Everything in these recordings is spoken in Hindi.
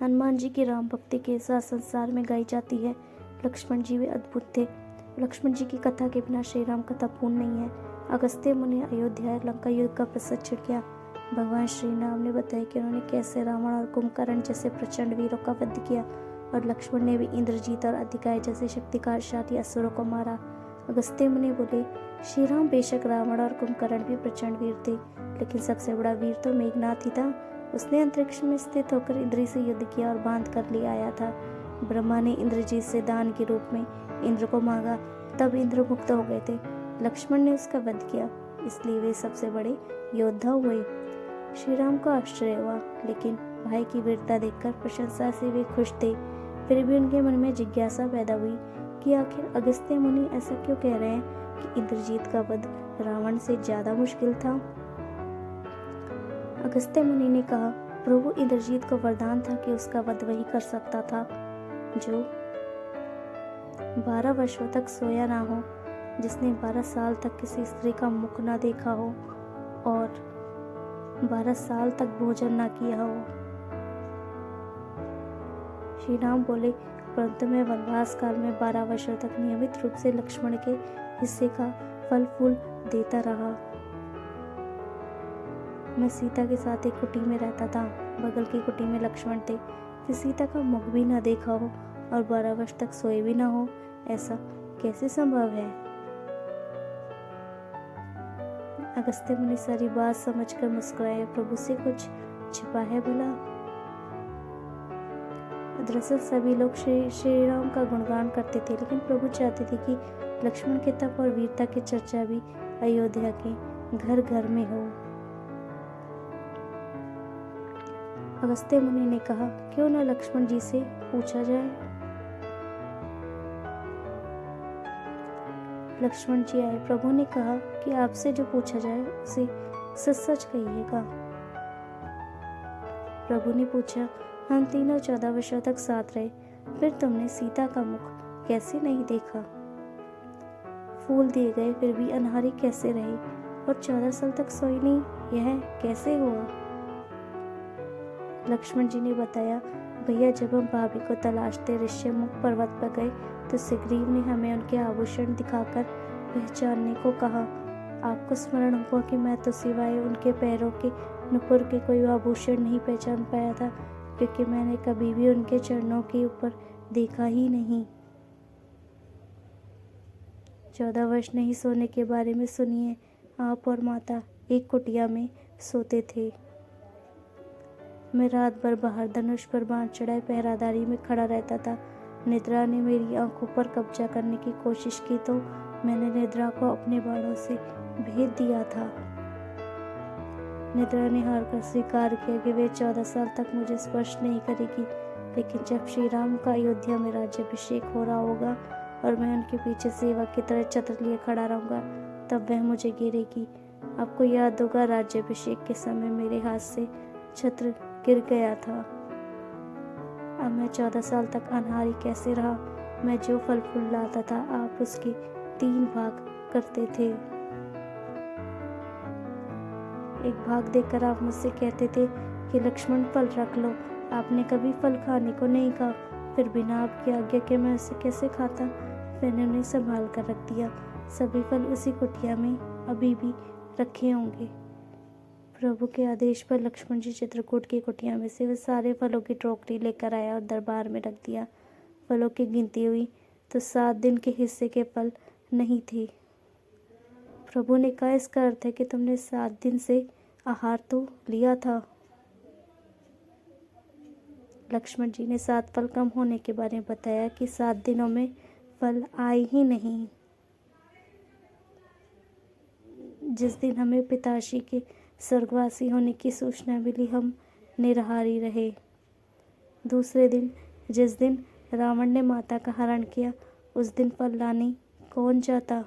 हनुमान जी की राम भक्ति के साथ संसार में गाई जाती है। लक्ष्मण जी वे अद्भुत थे। लक्ष्मण जी की कथा के बिना श्री राम कथा पूर्ण नहीं है। अगस्त्य मुनि अयोध्या लंका युद्ध का प्रसंग छिड़ गया। भगवान श्री राम ने बताया कि उन्होंने कैसे रावण और कुंभकर्ण जैसे प्रचंड वीरों का वध किया और लक्ष्मण ने भी इंद्रजीत और अधिकाय जैसे शक्तिशाली असुरों को मारा। अगस्त्य मुनि बोले, श्री राम बेशक रावण और कुंभकर्ण भी प्रचंड वीर थे, लेकिन सबसे बड़ा वीर तो मेघनाथ ही था। उसने अंतरिक्ष में स्थित होकर इंद्र से युद्ध किया और बांध कर ले आया था। ब्रह्मा ने इंद्रजीत से दान के रूप में इंद्र को मांगा, तब इंद्र मुक्त हो गए थे। लक्ष्मण ने उसका वध किया, इसलिए वे सबसे बड़े योद्धा हुए। श्री राम को आश्चर्य हुआ, लेकिन भाई की वीरता देखकर प्रशंसा से वे खुश थे। फिर भी उनके मन में जिज्ञासा पैदा हुई कि आखिर अगस्त्य मुनि ऐसा क्यों कह रहे हैं कि इंद्रजीत का वध रावण से ज्यादा मुश्किल था। अगस्त्य मुनि ने कहा, प्रभु इंद्रजीत को वरदान था कि उसका वध वही कर सकता था जो 12 वर्षों तक सोया ना हो, जिसने 12 साल तक किसी स्त्री का मुख ना देखा हो और 12 साल तक भोजन ना किया हो। श्री राम बोले, परंतु मैं वनवास काल में 12 वर्षों तक नियमित रूप से लक्ष्मण के हिस्से का फल फूल देता रहा। मैं सीता के साथ एक कुटी में रहता था। बगल की कुटी में लक्ष्मण थे। फिर सीता का मुख भी ना देखा हो और 12 वर्ष तक सोए भी ना हो, ऐसा कैसे संभव है। अगस्त्य मुनि सारी बात समझकर मुस्कुराए, प्रभु से कुछ छिपा है भला। दरअसल सभी लोग श्री राम का गुणगान करते थे, लेकिन प्रभु चाहते थे कि लक्ष्मण के तप और वीरता की चर्चा भी अयोध्या के घर घर में हो। अगस्त्य मुनि ने कहा, क्यों न लक्ष्मण जी से पूछा जाए। लक्ष्मण जी आए। प्रभु ने कहा कि आपसे जो पूछा जाए उसे सच सच कहिएगा। प्रभु ने पूछा, हम तीनों 14 वर्षों तक साथ रहे, फिर तुमने सीता का मुख कैसे नहीं देखा। फूल दिए गए फिर भी अनहारी कैसे रही और 14 साल तक सोई नहीं, यह कैसे हुआ। लक्ष्मण जी ने बताया, भैया जब हम भाभी को तलाशते ऋष्यमुख पर्वत पर गए तो सुग्रीव ने हमें उनके आभूषण दिखाकर पहचानने को कहा। आपको स्मरण होगा कि मैं तो सिवाय उनके पैरों के नुपुर के कोई आभूषण नहीं पहचान पाया था, क्योंकि मैंने कभी भी उनके चरणों के ऊपर देखा ही नहीं। 14 वर्ष नहीं सोने के बारे में सुनिए। आप और माता एक कुटिया में सोते थे। मैं रात भर बाहर धनुष पर बाण चढ़ाए पहरादारी में खड़ा रहता था। निद्रा ने मेरी आंखों पर कब्जा करने की कोशिश की तो मैंने निद्रा को अपने बाणों से भेद दिया था। निद्रा ने हार कर स्वीकार किया कि वे 14 साल तक मुझे स्पर्श नहीं करेगी, लेकिन जब श्री राम का अयोध्या में राज्याभिषेक हो रहा होगा और मैं उनके पीछे सेवक की तरह छत्र लिए खड़ा रहूंगा, तब वह मुझे घेरेगी। आपको याद होगा, राज्याभिषेक के समय मेरे हाथ से छत्र गिर गया था। अब मैं 14 साल तक अनहारी कैसे रहा। मैं जो फल फूल लाता था आप उसके 3 भाग करते थे। एक भाग देकर आप मुझसे कहते थे कि लक्ष्मण फल रख लो। आपने कभी फल खाने को नहीं कहा, फिर बिना आपकी आज्ञा के मैं उसे कैसे खाता। मैंने उन्हें संभाल कर रख दिया। सभी फल उसी कुटिया में अभी भी रखे होंगे। प्रभु के आदेश पर लक्ष्मण जी चित्रकूट की कुटिया में से वे सारे फलों की टोकरी लेकर आया और दरबार में रख दिया। फलों की गिनती हुई तो 7 दिन के हिस्से के फल नहीं थे। प्रभु ने कहा, इसका अर्थ है कि तुमने 7 दिन से आहार तो लिया था। लक्ष्मण जी ने 7 फल कम होने के बारे में बताया कि 7 दिनों में फल आए ही नहीं। जिस दिन हमें पिताश्री के स्वर्गवासी होने की सूचना मिली, हम निराहारी रहे। दूसरे दिन, जिस दिन रावण ने माता का हरण किया, उस दिन फल लाने कौन जाता।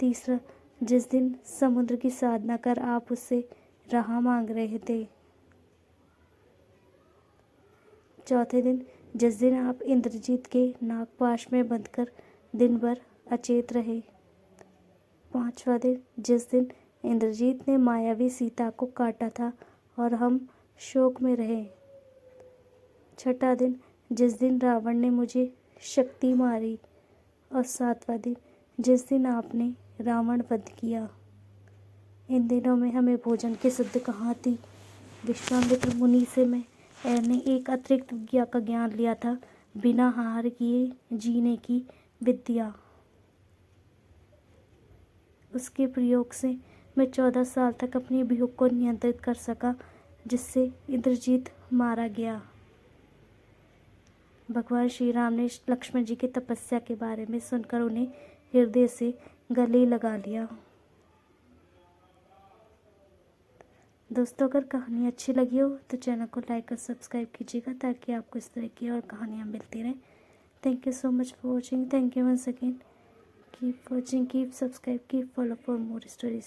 तीसरा, जिस दिन समुद्र की साधना कर आप उससे राह मांग रहे थे। चौथे दिन, जिस दिन आप इंद्रजीत के नागपाश में बंधकर दिन भर अचेत रहे। 5वां दिन, जिस दिन इंद्रजीत ने मायावी सीता को काटा था और हम शोक में रहे। छठा दिन जिस दिन रावण ने मुझे शक्ति मारी, और सातवां दिन जिस दिन आपने रावण वध किया। इन दिनों में हमें भोजन की सिद्ध कहाँ थी। विश्वामित्र मुनि से मैंने एक अतिरिक्त विद्या का ज्ञान लिया था, बिना आहार किए जीने की विद्या। उसके प्रयोग से मैं 14 साल तक अपनी भूख को नियंत्रित कर सका, जिससे इंद्रजीत मारा गया। भगवान श्री राम ने लक्ष्मण जी की तपस्या के बारे में सुनकर उन्हें हृदय से गले लगा लिया। दोस्तों, अगर कहानी अच्छी लगी हो तो चैनल को लाइक और सब्सक्राइब कीजिएगा, ताकि आपको इस तरह की और कहानियाँ मिलती रहें। Thank you so much for watching. Thank you once again. Keep watching, keep subscribe, keep follow for more stories.